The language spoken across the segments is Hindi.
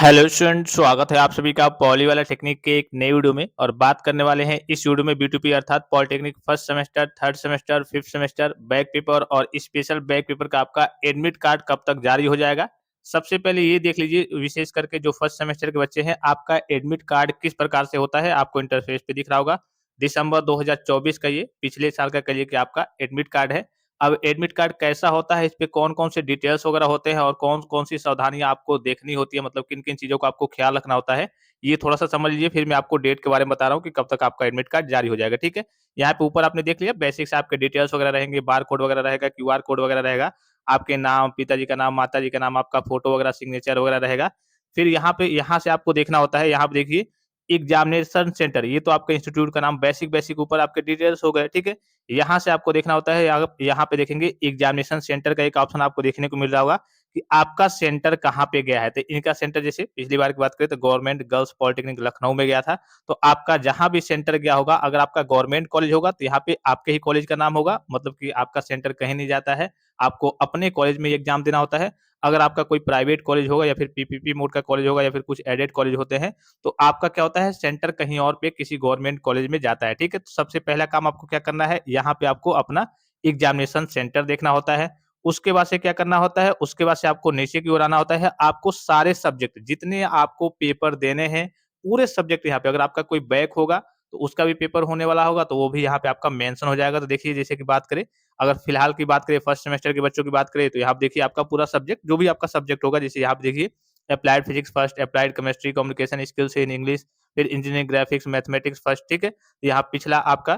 हेलो स्टूडेंट, स्वागत है आप सभी का पॉली वाला टेक्निक के एक नई वीडियो में। और बात करने वाले हैं इस वीडियो में B2P अर्थात polytechnic first semester, third semester, fifth semester back paper और स्पेशल बैक पेपर का आपका एडमिट कार्ड कब तक जारी हो जाएगा। सबसे पहले ये देख लीजिए, विशेष करके जो फर्स्ट सेमेस्टर के बच्चे हैं, आपका एडमिट कार्ड किस प्रकार से होता है। आपको इंटरफेस पे दिख रहा होगा, दिसंबर 2024 का ये पिछले साल का कहिए कि आपका एडमिट कार्ड है। अब एडमिट कार्ड कैसा होता है, इस पे कौन-कौन से डिटेल्स वगैरह होते हैं और कौन-कौन सी सावधानियाँ आपको देखनी होती है, मतलब किन-किन चीज़ों का आपको ख्याल रखना होता है, ये थोड़ा-सा समझ लीजिए। फिर मैं आपको डेट के बारे में बता रहा हूँ कि कब तक आपका एडमिट कार्ड जारी हो जाएगा, ठीक है? यहाँ पे ऊपर आपने देख लिया, बेसिक से आपके डिटेल्स वगैरह रहेंगे, बारकोड वगैरह रहेगा, क्यूआर कोड वगैरह रहेगा, आपके नाम, पिताजी का नाम, माताजी का नाम, आपका फ़ोटो वगैरह, सिग्नेचर वगैरह रहेगा। फिर यहाँ से आपको देखना होता है, यहाँ पे देखिए एग्जामिनेशन सेंटर, ये तो आपका इंस्टीट्यूट का नाम, बेसिक ऊपर आपके डिटेल्स हो गए, ठीक है? यहाँ से आपको देखना होता है, आप यहाँ पे देखेंगे एग्जामिनेशन सेंटर का एक ऑप्शन आपको देखने को मिल रहा होगा कि आपका सेंटर कहाँ पे गया है। तो इनका सेंटर, जैसे पिछली बार की बात करें तो गवर्नमेंट गर्ल्स पॉलिटेक्निक लखनऊ में गया था। तो आपका जहाँ भी सेंटर गया होगा, अगर आपका गवर्नमेंट कॉलेज होगा तो यहाँ पे आपके ही कॉलेज का नाम होगा, मतलब कि आपका सेंटर कहीं नहीं जाता है। आपको अपने कॉलेज में ये एग्जाम देना होता है। अगर आपका कोई प्राइवेट कॉलेज होगा या फिर पीपीपी मोड का कॉलेज होगा या फिर कुछ एडेड कॉलेज होते हैं, तो आपका क्या होता है, सेंटर कहीं और पे किसी गवर्नमेंट कॉलेज में जाता है, ठीक है? तो सबसे पहला काम आपको क्या करना है, यहाँ पे आपको अपना एग्जामिनेशन सेंटर देखना होता है। उसके बाद से क्या करना होता है, उसके बाद से आपको नीचे की ओर आना होता है। आपको सारे सब्जेक्ट जितने आपको पेपर देने हैं, पूरे सब्जेक्ट यहाँ पे, अगर आपका कोई बैक होगा, तो उसका भी पेपर होने वाला होगा, तो वो भी यहाँ पे आपका मेंशन हो जाएगा। तो देखिए, जैसे कि बात करें, अगर फिलहाल की बात करें, फर्स्ट सेमेस्टर के बच्चों की बात करें, तो यहाँ पे देखिए आपका पूरा सब्जेक्ट, जो भी आपका सब्जेक्ट होगा, जैसे यहाँ पे देखिए applied physics first, applied chemistry, communication skills in English, फिर इंजीनियरिंग ग्राफिक्स, मैथमेटिक्स फर्स्ट, ठीक है? यहाँ पिछला आपका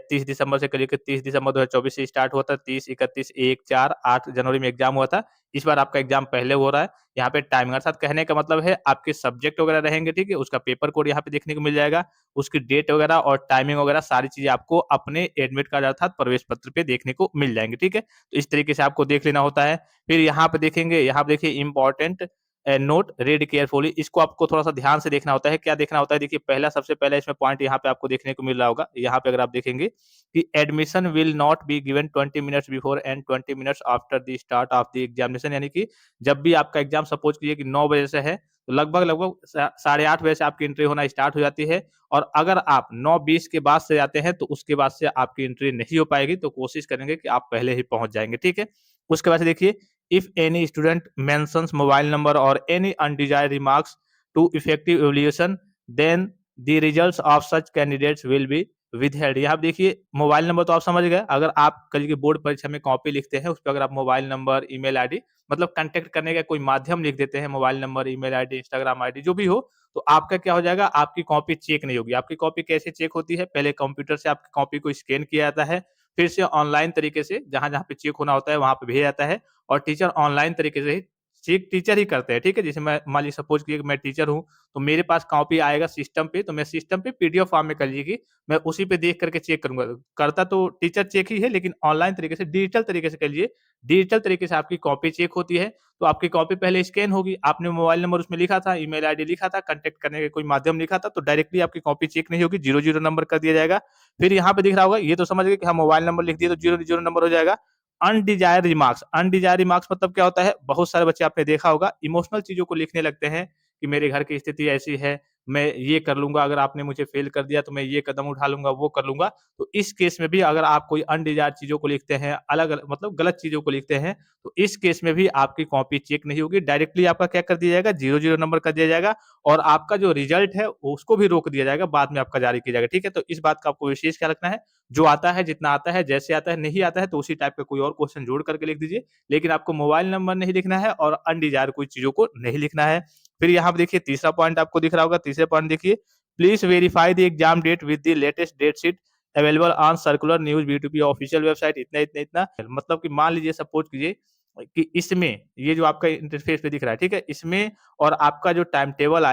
30 दिसंबर से लेकर 30 दिसंबर 2024 से स्टार्ट हुआ था। 30, 31, 1, 4, 8 जनवरी में एग्जाम हुआ था। इस बार आपका एग्जाम पहले हो रहा है। यहाँ पे टाइमिंग, अर्थात कहने का मतलब है आपके सब्जेक्ट वगैरह रहेंगे, ठीक है? उसका पेपर कोड यहाँ पे देखने को मिल जाएगा। उसकी डेट वगैरह और टाइमिंग वगैरह सारी चीज़ें आपको अपने एडमिट कार्ड अर्थात प्रवेश पत्र पे देखने को मिल जाएँगी, ठीक है? तो इस तरीके से आपको देख लेना होता है। फिर यहाँ पे देखेंगे, यहाँ पे देखिए इम्पोर्टेंट नोट रीड केयरफुली, इसको आपको थोड़ा-सा ध्यान से देखना होता है। क्या देखना होता है, देखिए पहला, सबसे पहला इसमें पॉइंट यहाँ पे आपको देखने को मिल रहा होगा। यहाँ पे अगर आप देखेंगे कि admission will not be given 20 minutes before and 20 minutes after the start of the examination, यानी कि जब भी आपका एग्जाम सपोज कीजिए कि 9 बजे से है, तो लगभग-लगभग साढ़े 8 बजे से आपकी एंट्री होना स्टार्ट हो जाती है। और अगर आप 9:20 के बाद से आते हैं, तो उसके बाद से आपकी एंट्री नहीं हो पाएगी, तो कोशिश करेंगे कि आप पहले ही पहुँच जाएँगे, ठीक है? उसके बाद से देखिए, if any student mentions mobile number or any undesired remarks to effective evaluation, then the results of such candidates will be withheld। यहाँ पे देखिए, मोबाइल नंबर तो आप समझ गए। अगर आप कल की बोर्ड परीक्षा में कॉपी लिखते हैं, उस पे अगर आप मोबाइल नंबर, ईमेल आईडी, मतलब कांटेक्ट करने का कोई माध्यम लिख देते हैं, mobile number, email ID, Instagram ID, जो भी हो, तो आपका क्या हो जाएगा, आपकी कॉपी चेक नहीं होगी। आपकी कॉपी कैसे चेक होती है, पहले कंप्यूटर से आपकी कॉपी को स्कैन किया जाता है, फिर से ऑनलाइन तरीके से जहाँ-जहाँ पे चेक होना होता है, वहाँ पे भेजा जाता है। और टीचर ऑनलाइन तरीके से ही चेक टीचर ही करते हैं, ठीक है? जैसे मैं मान लीजिए, सपोज़ कीजिए कि मैं टीचर हूँ, तो मेरे पास कॉपी आएगा सिस्टम पे, तो मैं सिस्टम पे पीडीएफ फॉर्म में कर लीजिए कि मैं उसी पे देख करके चेक करूँगा। करता तो टीचर चेक ही है, लेकिन ऑनलाइन तरीके से, डिजिटल तरीके से कह लीजिए, डिजिटल तरीके से आपकी कॉपी चेक होती है। तो आपकी कॉपी पहले स्कैन होगी, आपने मोबाइल नंबर उसमें लिखा था, ईमेल आईडी लिखा था, कॉन्टैक्ट करने का कोई माध्यम लिखा था, तो डायरेक्टली आपकी कॉपी चेक नहीं होगी, 0-0 नंबर कर दिया जाएगा। फिर यहाँ पे दिख रहा होगा, ये तो समझ गए कि हाँ, मोबाइल नंबर लिख दिए तो 0-0 नंबर हो जाएगा। अनडिजायर्ड रिमार्क्स मतलब क्या होता है, बहुत सारे बच्चे आपने देखा होगा इमोशनल चीज़ों को लिखने लगते हैं कि मेरे घर की स्थिति ऐसी है, मैं ये कर लूँगा, अगर आपने मुझे फ़ेल कर दिया तो मैं ये कदम उठा लूँगा, वो कर लूँगा। तो इस केस में भी अगर आप कोई अनडिजायर्ड चीज़ों को लिखते हैं, अलग-अलग मतलब गलत चीज़ों को लिखते हैं, तो इस केस में भी आपकी कॉपी चेक नहीं होगी, डायरेक्टली आपका क्या कर दिया जाएगा, 0-0 नंबर कर दिया जाएगा। और आपका जो रिज़ल्ट है, उसको भी रोक दिया जाएगा, बाद में आपका जारी किया जाएगा, ठीक है? तो इस बात का आपको विशेष ख्याल रखना है। जो आता है, जितना आता है, जैसे आता है, नहीं आता है तो उसी टाइप का कोई और क्वेश्चन जोड़ करके लिख दीजिए। लेकिन आपको मोबाइल नंबर नहीं लिखना है और अनडिजायर्ड कोई चीज़ों को नहीं लिखना है। फिर यहाँ पे देखिए तीसरा पॉइंट आपको दिख रहा होगा, तीसरे पॉइंट देखिए, please verify the exam date with the latest date sheet available on circular news B2P official website, इतना-इतना-इतना। मतलब कि मान लीजिए, सपोज़ कीजिए कि इसमें ये जो आपका इंटरफ़ेस पे दिख रहा है, ठीक है? इसमें और आपका जो टाइम टेबल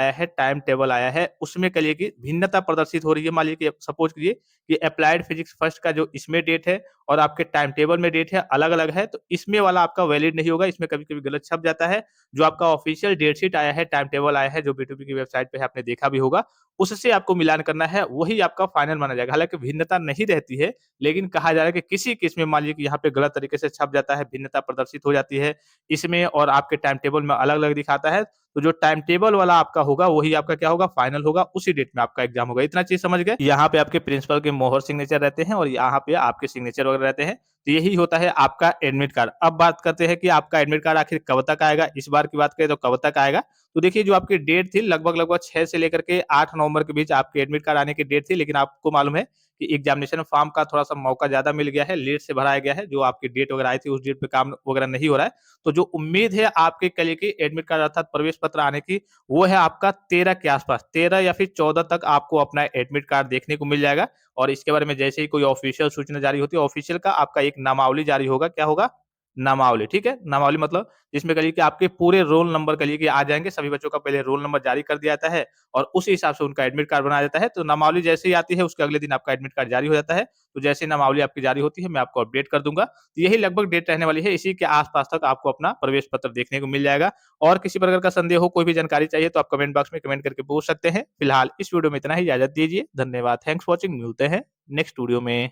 आया है, उसमें कहिए कि भिन्नता प्रदर्शित हो रही है। मान लीजिए कि सपोज़ कीजिए कि एप्लाइड फिजिक्स फर्स्ट का जो इसमें डेट है और आपके टाइम टेबल में डेट है, अलग-अलग है, तो इसमें वाला आपका वैलिड नहीं होगा, इसमें कभी-कभी गलत छप जाता है। जो आपका ऑफिशियल डेट शीट आया है, टाइम टेबल आया है, जो B2P की वेबसाइट पे है, आपने देखा भी होगा, उससे आपको मिलान करना है, वही आपका फाइनल माना जाएगा। हालाँकि भिन्नता नहीं रहती है, लेकिन कहा जा रहा है कि किसी केस में मान लीजिए कि यहाँ पे गलत तरीके से छप जाता है, भिन्नता प्रदर्शित हो जाती है, इसमें और आपके टाइम टेबल में अलग-अलग दिखाता है, तो जो टाइम टेबल वाला आपका होगा वही आपका क्या होगा, फाइनल होगा, उसी डेट में आपका एग्जाम होगा। इतना चीज समझ गए। यहाँ पे आपके प्रिंसिपल के मोहर सिग्नेचर रहते हैं और यहाँ पे आपके सिग्नेचर वगैरह रहते हैं। तो यही होता है आपका एडमिट कार्ड। अब बात करते हैं कि आपका एडमिट कार्ड आखिर कब तक आएगा। इस बार की बात करें तो कब तक आएगा, तो देखिए जो आपकी डेट थी लगभग 6 से लेकर के 8 नवंबर के बीच आपके एडमिट कार्ड आने की डेट थी, लेकिन आपको मालूम है कि एग्जामिनेशन फॉर्म का थोड़ा-सा मौका ज़्यादा मिल गया है, लेट से भराया गया है, जो आपकी डेट वगैरह आई थी उस डेट पे काम वगैरह नहीं हो रहा है। तो जो उम्मीद है आपके कल की एडमिट कार्ड अर्थात प्रवेश पत्र आने की, वो है आपका 13 के आस-पास, 13 या फिर 14 तक आपको अपना एडमिट कार्ड देखने को मिल जाएगा। और इसके बारे में जैसे ही कोई ऑफिशियल सूचना जारी होती है, ऑफिशियल का आपका एक नामावली जारी होगा, क्या होगा? नामावली, ठीक है? नामावली मतलब जिसमें कहिए कि आपके पूरे रोल नंबर कहिए कि आ जाएँगे, सभी बच्चों का पहले रोल नंबर जारी कर दिया जाता है और उसी हिसाब से उनका एडमिट कार्ड बनाया जाता है। तो नामावली जैसे ही आती है, उसके अगले दिन आपका एडमिट कार्ड जारी हो जाता है। तो जैसे ही नामावली आपकी जारी होती है, मैं आपको अपडेट कर दूँगा। तो यही लगभग डेट रहने वाली है, इसी के आस-पास तक आपको अपना प्रवेश पत्र देखने को मिल जाएगा। और किसी प्रकार का संदेह हो, कोई भी जानकारी चाहिए तो आप कमेंट बॉक्स में कमेंट करके पूछ सकते हैं। फिलहाल इस वीडियो में इतना ही, इजाज़त दीजिए। धन्यवाद, थैंक्स फॉर वॉचिंग, मिलते हैं नेक्स्ट वीडियो में।